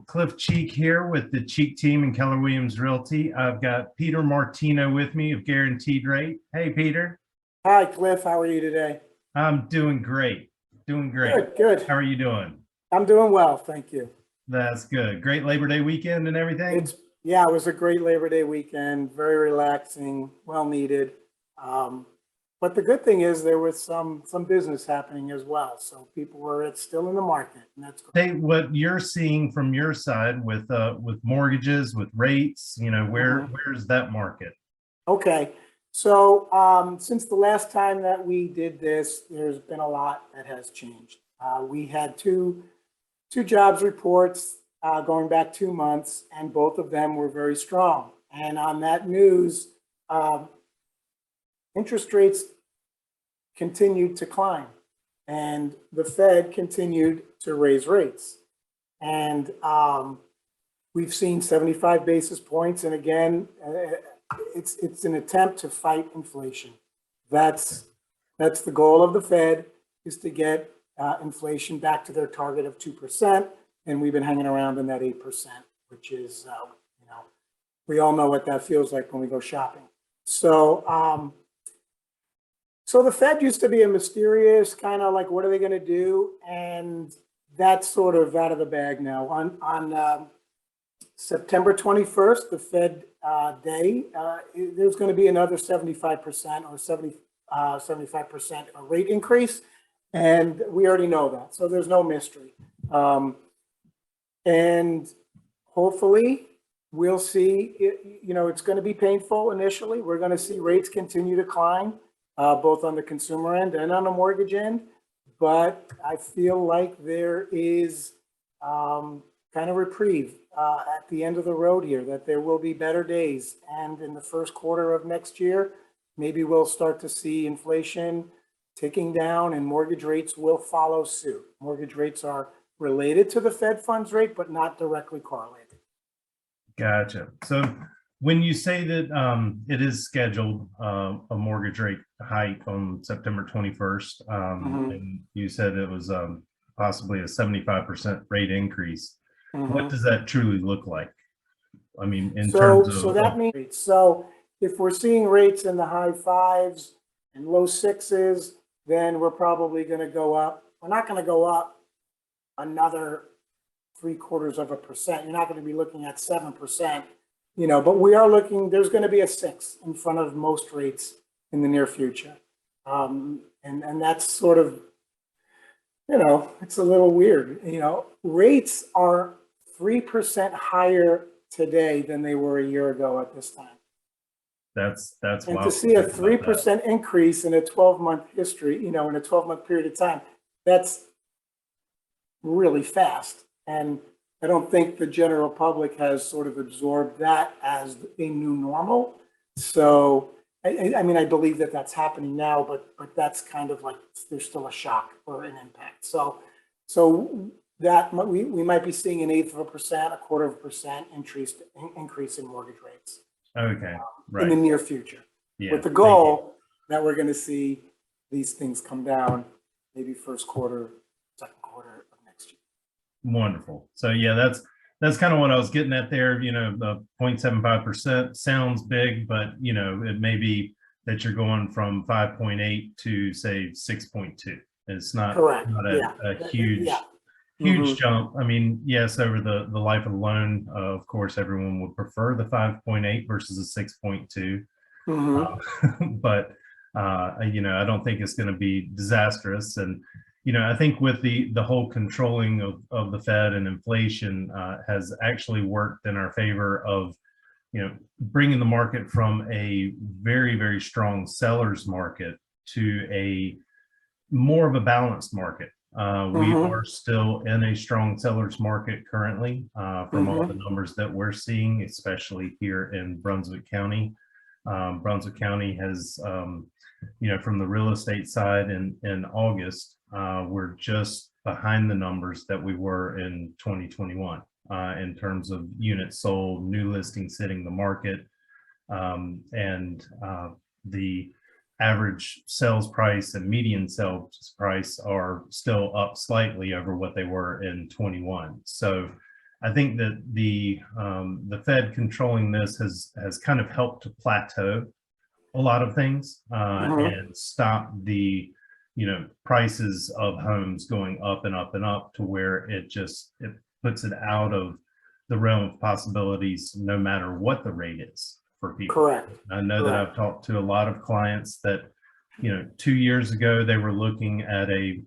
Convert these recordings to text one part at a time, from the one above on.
Cliff Cheek here with the Cheek team and Keller Williams Realty. I've got Peter Martino with me of Guaranteed Rate. Hey, Peter. Hi, Cliff. How are you today? I'm doing great. Doing great. Good, good. How are you doing? I'm doing well, thank you. That's good. Great Labor Day weekend and everything? Yeah, it was a great Labor Day weekend, very relaxing, well needed. But the good thing is there was some business happening as well. So people were still in the market, and that's great. Hey, what you're seeing from your side with mortgages, with rates, where's that market? Okay. So since the last time that we did this, there's been a lot that has changed. We had two jobs reports going back 2 months, and both of them were very strong. And on that news, interest rates continued to climb, and the Fed continued to raise rates. And we've seen 75 basis points, and again, it's an attempt to fight inflation. That's the goal of the Fed, is to get inflation back to their target of 2%, and we've been hanging around in that 8%, which is, we all know what that feels like when we go shopping. So, so the Fed used to be a mysterious kind of like, what are they going to do? And that's sort of out of the bag now. On September 21st, the Fed day, there's going to be another 75% or 75% rate increase. And we already know that. So there's no mystery. And hopefully we'll see, it's going to be painful initially. We're going to see rates continue to climb, both on the consumer end and on the mortgage end. But I feel like there is kind of reprieve at the end of the road here, that there will be better days. And in the first quarter of next year, maybe we'll start to see inflation ticking down and mortgage rates will follow suit. Mortgage rates are related to the Fed funds rate, but not directly correlated. Gotcha. So when you say that it is scheduled a mortgage rate hike on September 21st, and you said it was possibly a 75% rate increase, what does that truly look like? I mean, in terms of... So that means, so if we're seeing rates in the high fives and low sixes, then we're probably going to go up. We're not going to go up another 0.75%. You're not going to be looking at 7%, but we are looking, there's going to be a 6 in front of most rates in the near future. And that's sort of, it's a little weird. Rates are 3% higher today than they were a year ago at this time. That's and wild to see a 3% increase in a 12-month history, in a 12-month period of time, that's really fast. And I don't think the general public has sort of absorbed that as a new normal. So, I mean, I believe that that's happening now, but that's kind of like there's still a shock or an impact. So that we might be seeing an 1/8%, 1/4% increase in mortgage rates. Okay, right. In the near future, with the goal that we're going to see these things come down, maybe first quarter, second quarter of next year. Wonderful. So yeah, that's kind of what I was getting at there. The 0.75% sounds big, but it may be that you're going from 5.8 to say 6.2. It's not correct. Not a huge jump. I mean, yes, over the life of the loan, of course, everyone would prefer the 5.8 versus a 6.2. But I don't think it's going to be disastrous. And I think with the whole controlling of the Fed and inflation has actually worked in our favor of bringing the market from a very, very strong seller's market to a more of a balanced market. We are still in a strong seller's market currently from all the numbers that we're seeing, especially here in Brunswick County. Brunswick County has, from the real estate side in August, we're just behind the numbers that we were in 2021 in terms of units sold, new listings hitting the market, and the average sales price and median sales price are still up slightly over what they were in 21. So I think that the Fed controlling this has kind of helped to plateau a lot of things and stop the prices of homes going up and up and up to where it puts it out of the realm of possibilities no matter what the rate is for people. Correct. I know that I've talked to a lot of clients that 2 years ago they were looking at a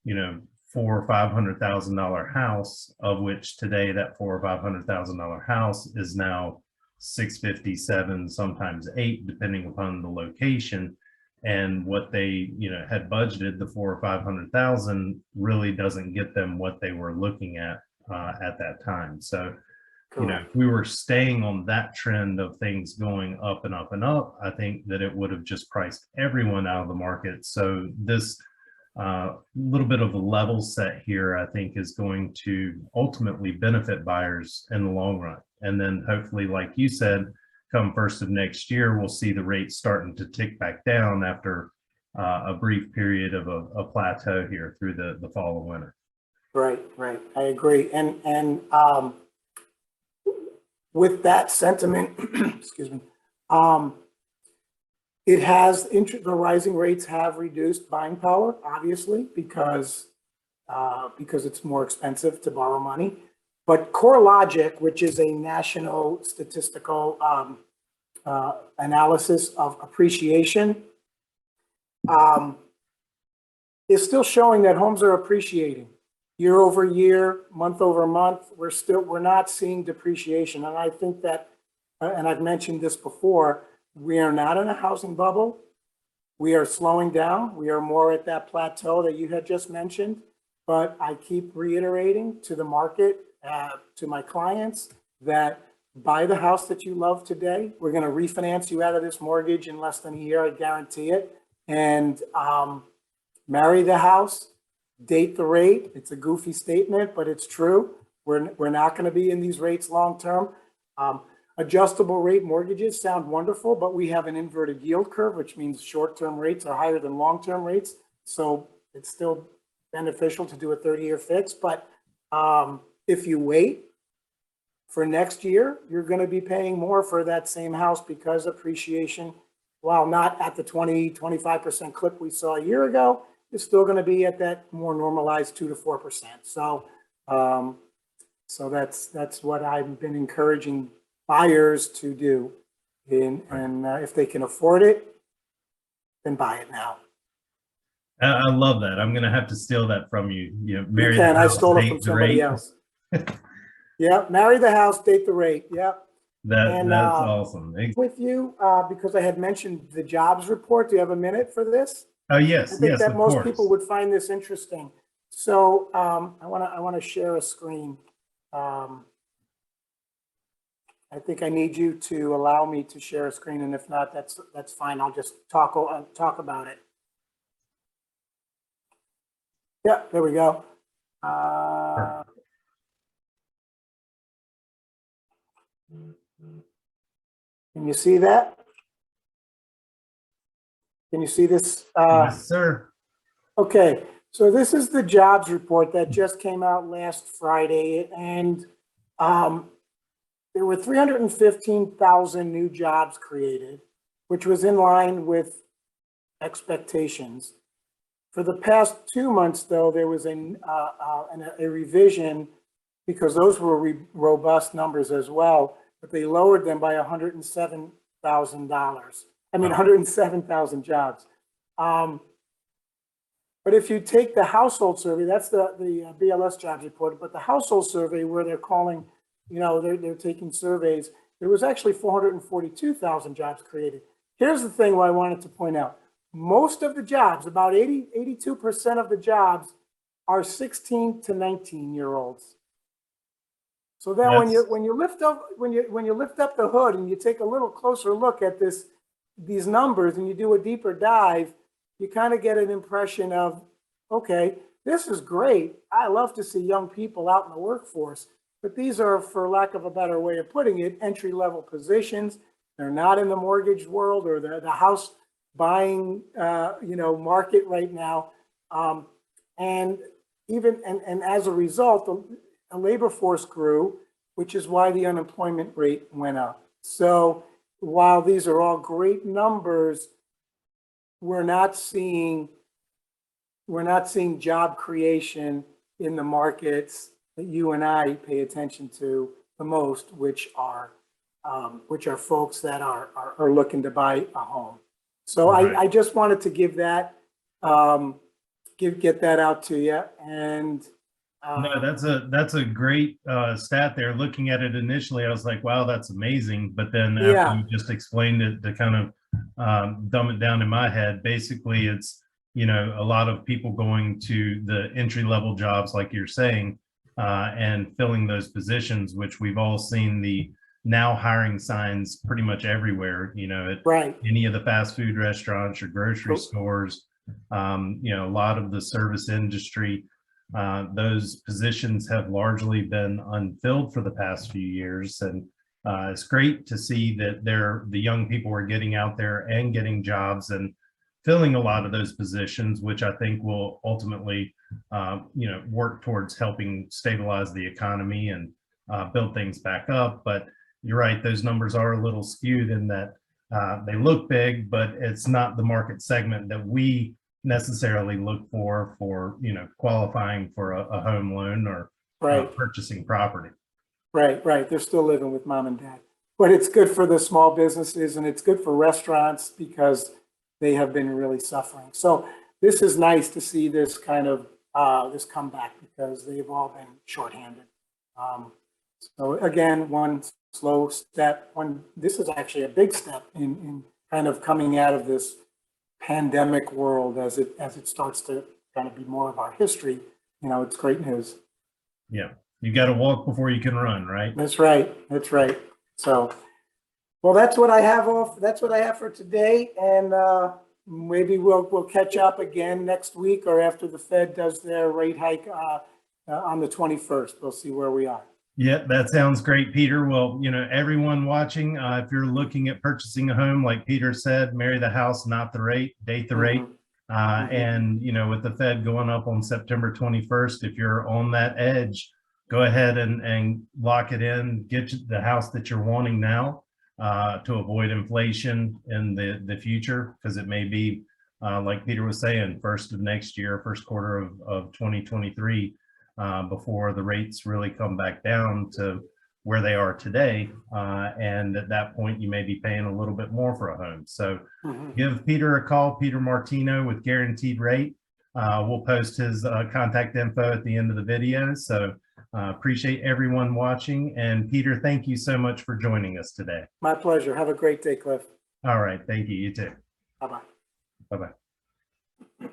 $400,000 or $500,000 house, of which today that $400,000 or $500,000 house is now 650, 7, sometimes 8, depending upon the location. And what they had budgeted, the 400,000 or 500,000, really doesn't get them what they were looking at that time. So if we were staying on that trend of things going up and up and up, I think that it would have just priced everyone out of the market. So this little bit of a level set here, I think, is going to ultimately benefit buyers in the long run. And then hopefully, like you said, come first of next year, we'll see the rates starting to tick back down after a brief period of a plateau here through the fall and winter. Right. I agree. And with that sentiment, excuse me, the rising rates have reduced buying power, obviously, because it's more expensive to borrow money. But CoreLogic, which is a national statistical analysis of appreciation, is still showing that homes are appreciating year over year, month over month. We're not seeing depreciation. And I think that, and I've mentioned this before, we are not in a housing bubble. We are slowing down. We are more at that plateau that you had just mentioned. But I keep reiterating to the market, to my clients, that buy the house that you love today. We're going to refinance you out of this mortgage in less than a year, I guarantee it. And marry the house, date the rate. It's a goofy statement, but it's true. We're not going to be in these rates long term. Adjustable rate mortgages sound wonderful, but we have an inverted yield curve, which means short-term rates are higher than long-term rates. So it's still beneficial to do a 30-year fix. But if you wait for next year, you're going to be paying more for that same house because appreciation, while not at the 20-25% clip we saw a year ago, is still going to be at that more normalized 2 to 4%. So, so that's what I've been encouraging buyers to do. And if they can afford it, then buy it now. I love that. I'm going to have to steal that from you. Marry You can. the house, I stole it date from the somebody rate. else. Yeah, marry the house, date the rate. Yeah. That's awesome. With you, because I had mentioned the jobs report. Do you have a minute for this? Oh yes, I think yes, that of most course. people would find this interesting. So I want to share a screen. I think I need you to allow me to share a screen, and if not, that's fine. I'll just talk about it. Yeah, there we go. Can you see that? Can you see this? Yes, sir. Okay, so this is the jobs report that just came out last Friday, and there were 315,000 new jobs created, which was in line with expectations. For the past 2 months, though, there was a revision because those were robust numbers as well, but they lowered them by $107,000. I mean, 107,000 jobs. But if you take the household survey, that's the BLS jobs report, but the household survey where they're calling, they're taking surveys, there was actually 442,000 jobs created. Here's the thing I wanted to point out. Most of the jobs, about 82% of the jobs are 16 to 19-year-olds. So then when you lift up the hood and you take a little closer look at these numbers and you do a deeper dive, you kind of get an impression of, okay, this is great. I love to see young people out in the workforce, but these are, for lack of a better way of putting it, entry-level positions. They're not in the mortgage world or the house buying market right now, and as a result, labor force grew, which is why the unemployment rate went up. So while these are all great numbers, we're not seeing job creation in the markets that you and I pay attention to the most, which are folks that are looking to buy a home. So Right. I just wanted to give that get that out to you. And No, that's a great stat there. Looking at it initially, I was like, wow, that's amazing. But then after yeah, you just explained it to kind of dumb it down in my head, basically it's, you know, a lot of people going to the entry level jobs, like you're saying, and filling those positions, which we've all seen the now hiring signs pretty much everywhere, you know, at right. any of the fast food restaurants or grocery stores, you know, a lot of the service industry. Those positions have largely been unfilled for the past few years, and it's great to see that the young people are getting out there and getting jobs and filling a lot of those positions, which I think will ultimately, you know, work towards helping stabilize the economy and build things back up. But you're right; those numbers are a little skewed in that they look big, but it's not the market segment that we necessarily look for, you know, qualifying for a home loan or Right. purchasing property. Right. They're still living with mom and dad. But it's good for the small businesses and it's good for restaurants because they have been really suffering. So this is nice to see this kind of this comeback because they've all been shorthanded. So again, one slow step. This is actually a big step in kind of coming out of this pandemic world as it starts to kind of be more of our history. You know, it's great news. Yeah, you got to walk before you can run, right? That's right. So, well, that's what I have for today, and maybe we'll catch up again next week or after the Fed does their rate hike on the 21st. We'll see where we are. Yeah, that sounds great, Peter. Well, you know, everyone watching, if you're looking at purchasing a home, like Peter said, marry the house, not the rate, date the rate. And, you know, with the Fed going up on September 21st, if you're on that edge, go ahead and lock it in, get the house that you're wanting now to avoid inflation in the future, because it may be, like Peter was saying, first of next year, first quarter of 2023. Before the rates really come back down to where they are today. And at that point, you may be paying a little bit more for a home. So give Peter a call, Peter Martino with Guaranteed Rate. We'll post his contact info at the end of the video. So appreciate everyone watching. And Peter, thank you so much for joining us today. My pleasure. Have a great day, Cliff. All right. Thank you. You too. Bye-bye. Bye-bye.